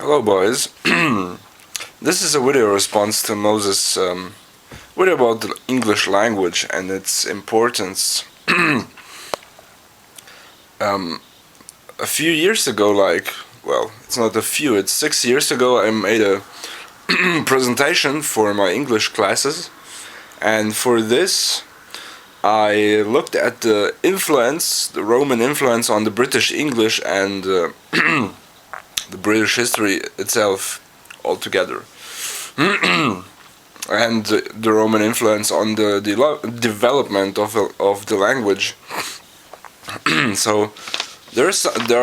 Hello boys, this is a video response to Moses' video about the English language and its importance. A few years ago, it's not a few, it's 6 years ago, I made a presentation for my English classes, and for this I looked at the Roman influence on the British English and the British history itself altogether, and the Roman influence on the development of the language. So there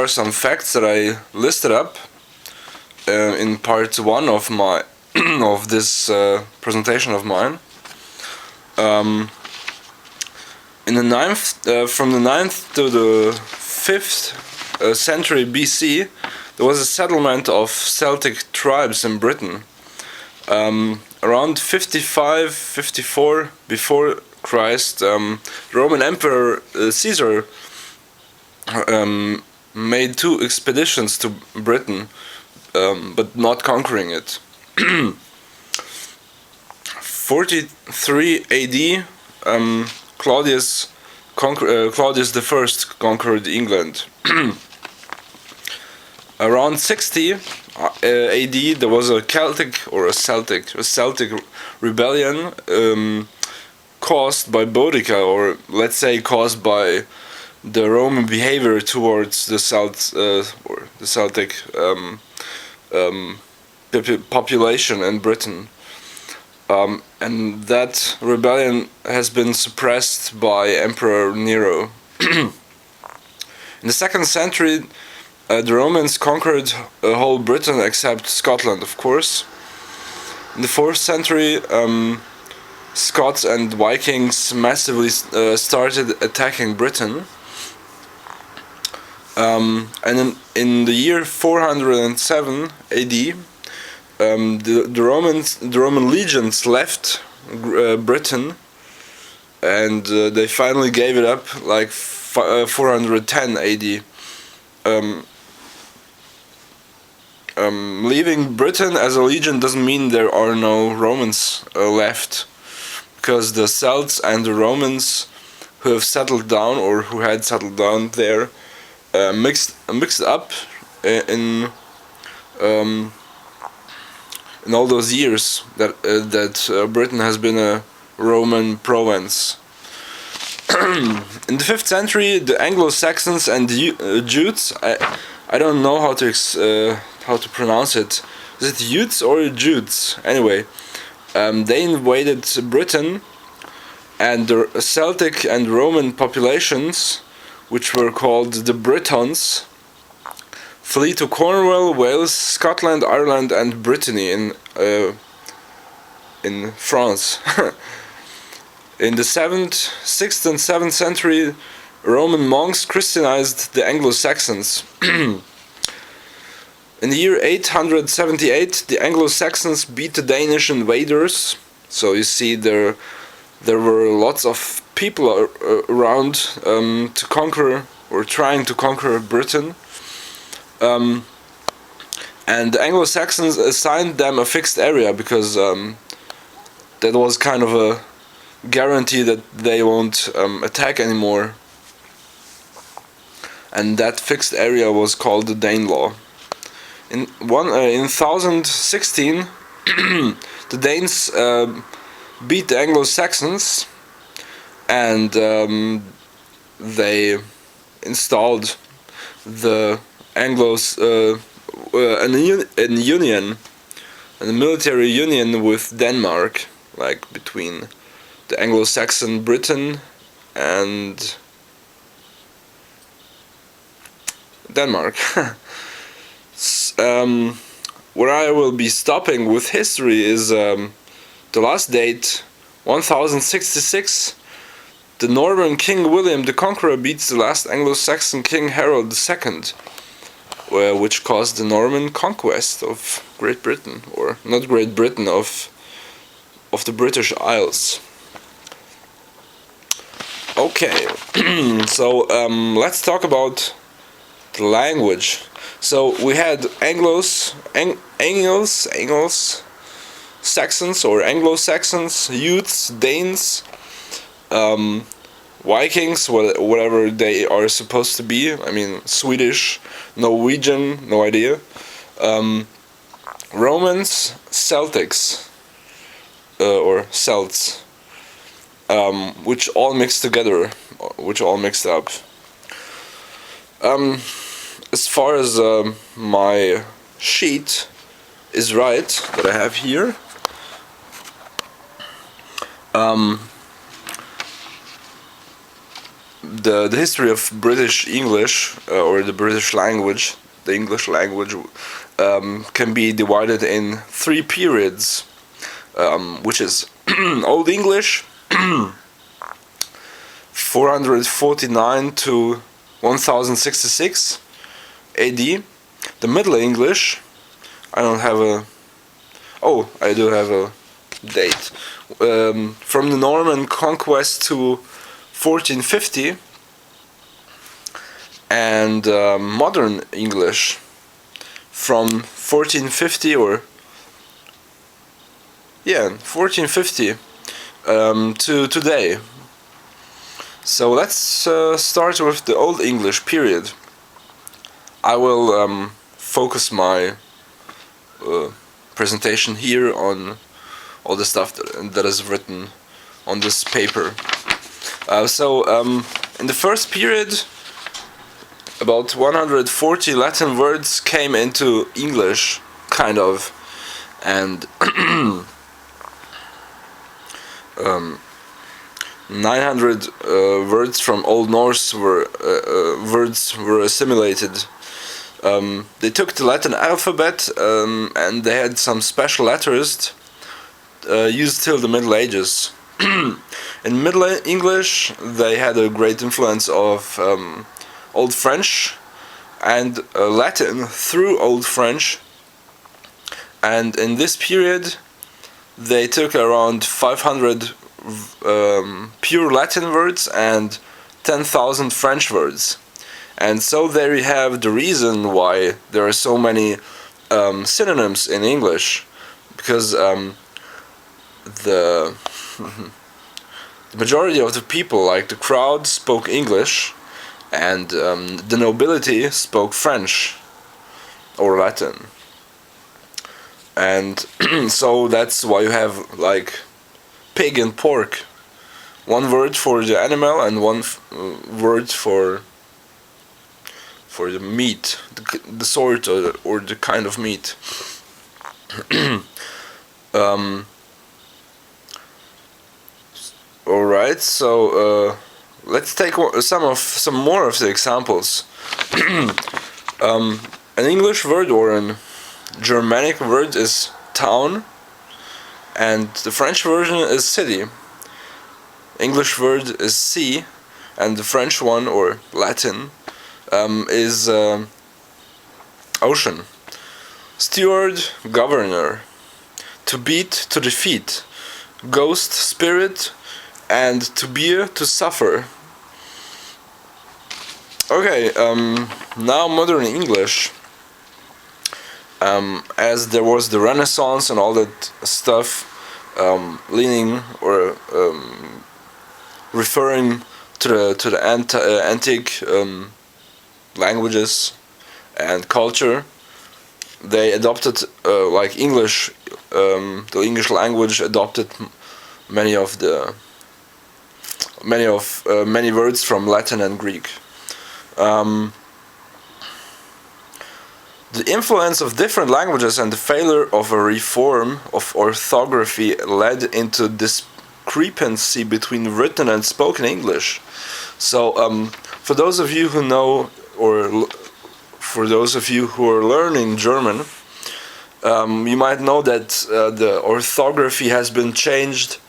are some facts that I listed up in part 1 of my of this presentation of mine. In the from the 9th to the 5th century BC, there was a settlement of Celtic tribes in Britain. Around 55-54 before Christ, Roman Emperor Caesar made 2 expeditions to Britain, but not conquering it. 43 AD, Claudius I conquered England. Around 60 AD, there was a Celtic rebellion caused by Boudica, or let's say caused by the Roman behavior towards the Celtic population in Britain. And that rebellion has been suppressed by Emperor Nero. In the 2nd century, the Romans conquered whole Britain except Scotland, of course. In the 4th century, Scots and Vikings massively started attacking Britain. And in the year 407 AD, the Roman legions left Britain, and they finally gave it up like 410 AD. Leaving Britain as a legion doesn't mean there are no Romans left, because the Celts and the Romans who have settled down, or who had settled down there, mixed up in all those years that Britain has been a Roman province. In the 5th century, the Anglo Saxons and the Jutes, I don't know how to pronounce it. Is it Utes or Jutes? Anyway, they invaded Britain, and the Celtic and Roman populations, which were called the Britons, flee to Cornwall, Wales, Scotland, Ireland, and Brittany in France. In the 6th and 7th century, Roman monks Christianized the Anglo Saxons. In the year 878, the Anglo Saxons beat the Danish invaders. So you see, there were lots of people around to conquer, or trying to conquer, Britain. And the Anglo Saxons assigned them a fixed area, because that was kind of a guarantee that they won't attack anymore. And that fixed area was called the Danelaw. In 1016, the Danes beat the Anglo Saxons, and they installed the Anglos a military union with Denmark, like between the Anglo-Saxon Britain and Denmark. Where I will be stopping with history is the last date, 1066. The Northern King William the Conqueror beats the last Anglo-Saxon King Harold II, which caused the Norman conquest of Great Britain, or not Great Britain, of the British Isles. Okay, so let's talk about the language. So we had Anglos, Saxons or Anglo Saxons, Youths, Danes, Vikings, whatever they are supposed to be. I mean, Swedish, Norwegian, no idea. Romans, Celtics, or Celts, which all mixed together, which all mixed up. As far as my sheet is right that I have here, the history of British English or the British language, the English language, can be divided in three periods, which is Old English, 449 to 1066 AD. The Middle English, I don't have a. Oh, I do have a date. From the Norman conquest to 1450, and Modern English from 1450 1450 to today. So let's start with the Old English period. I will focus my presentation here on all the stuff that is written on this paper. In the first period, about 140 Latin words came into English, kind of, and 900 words from Old Norse words were assimilated. They took the Latin alphabet and they had some special letters used till the Middle Ages. In Middle English, they had a great influence of Old French and Latin through Old French. And in this period, they took around 500 pure Latin words and 10,000 French words. And so there you have the reason why there are so many synonyms in English, because the majority of the people, like the crowd, spoke English, and the nobility spoke French or Latin. And so that's why you have like pig and pork, one word for the animal and one word for the meat, the sort or the kind of meat. All right, so let's take some more of the examples. An English word or an Germanic word is town, and the French version is city. English word is sea, and the French one, or Latin, is ocean. Steward, governor. To beat, to defeat. Ghost, spirit, and to bear, to suffer. Okay, now Modern English. As there was the Renaissance and all that stuff, leaning or referring to the antique languages and culture, they adopted like English. The English language adopted many words from Latin and Greek. The influence of different languages and the failure of a reform of orthography led into discrepancy between written and spoken English. So, for those of you who know, or for those of you who are learning German, you might know that the orthography has been changed.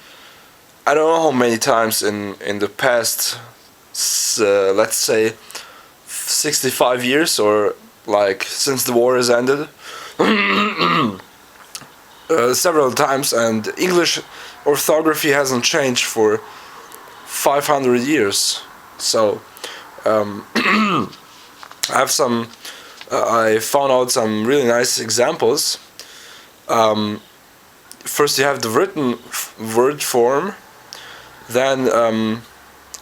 I don't know how many times in the past, let's say, 65 years, or like since the war has ended, several times, and English orthography hasn't changed for 500 years. So I have some I found out some really nice examples. First, you have the written word form. Then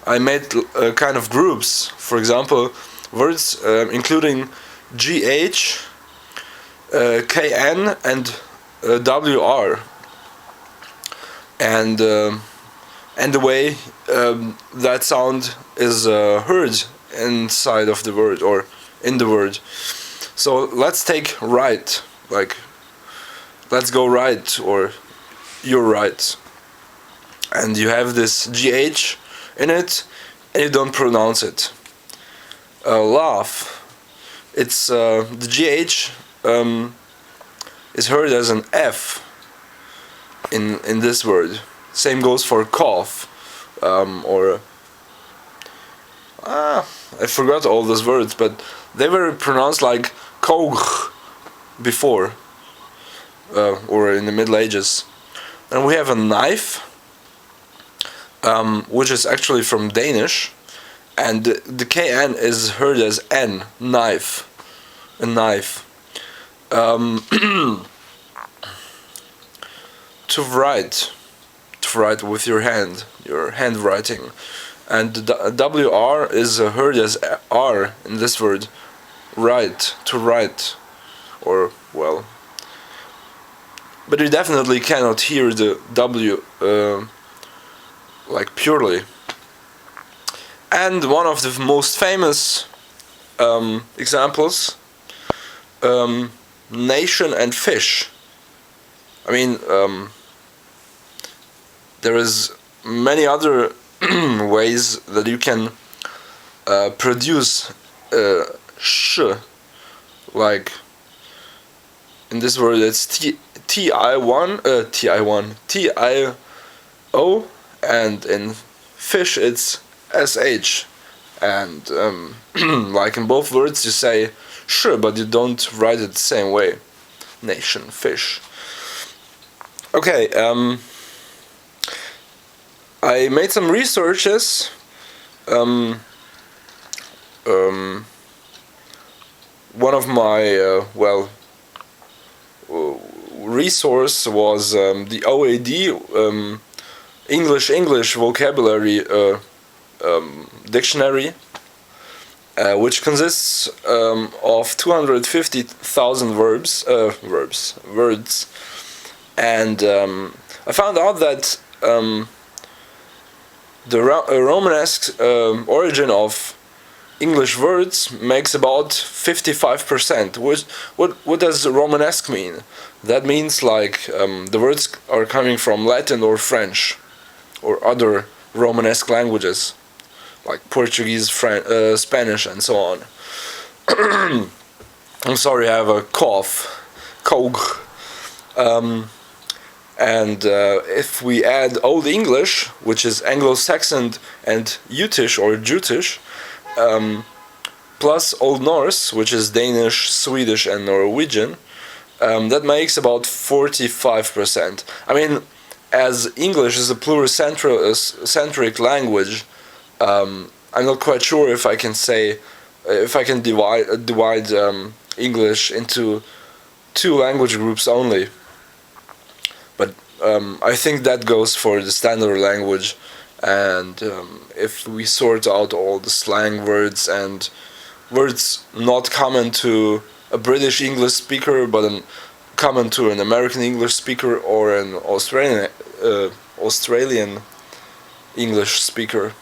I made kind of groups. For example, words including GH, KN, and WR, and the way that sound is heard inside of the word or in the word. So let's take right, like let's go right or you're right, and you have this GH in it and you don't pronounce it. Laugh, it's the GH is heard as an F in this word. Same goes for cough, or I forgot all those words, but they were pronounced like kough before, or in the Middle Ages. And we have a knife, which is actually from Danish, and the KN is heard as N, knife, a knife. To write with your hand, your handwriting, and the WR is heard as R in this word, write, to write, or well, but you definitely cannot hear the W like purely. And one of the most famous examples, nation and fish. I mean, there is many other ways that you can produce sh, like in this word it's TIO, and in fish it's SH, and like in both words you say sh, but you don't write it the same way. Nation, fish. Okay, I made some researches. One of my resource was the OAD English vocabulary dictionary, which consists of 250,000 words, and I found out that the Romanesque origin of English words makes about 55%. What does Romanesque mean? That means like the words are coming from Latin or French or other Romanesque languages like Portuguese, Spanish, and so on. I'm sorry, I have a cough. And if we add Old English, which is Anglo Saxon and Jutish or Jutish, plus Old Norse, which is Danish, Swedish, and Norwegian, that makes about 45%. I mean, as English is a pluricentric language, I'm not quite sure if I can divide English into two language groups only. But I think that goes for the standard language, and if we sort out all the slang words and words not common to a British English speaker but common to an American English speaker or an Australian English speaker.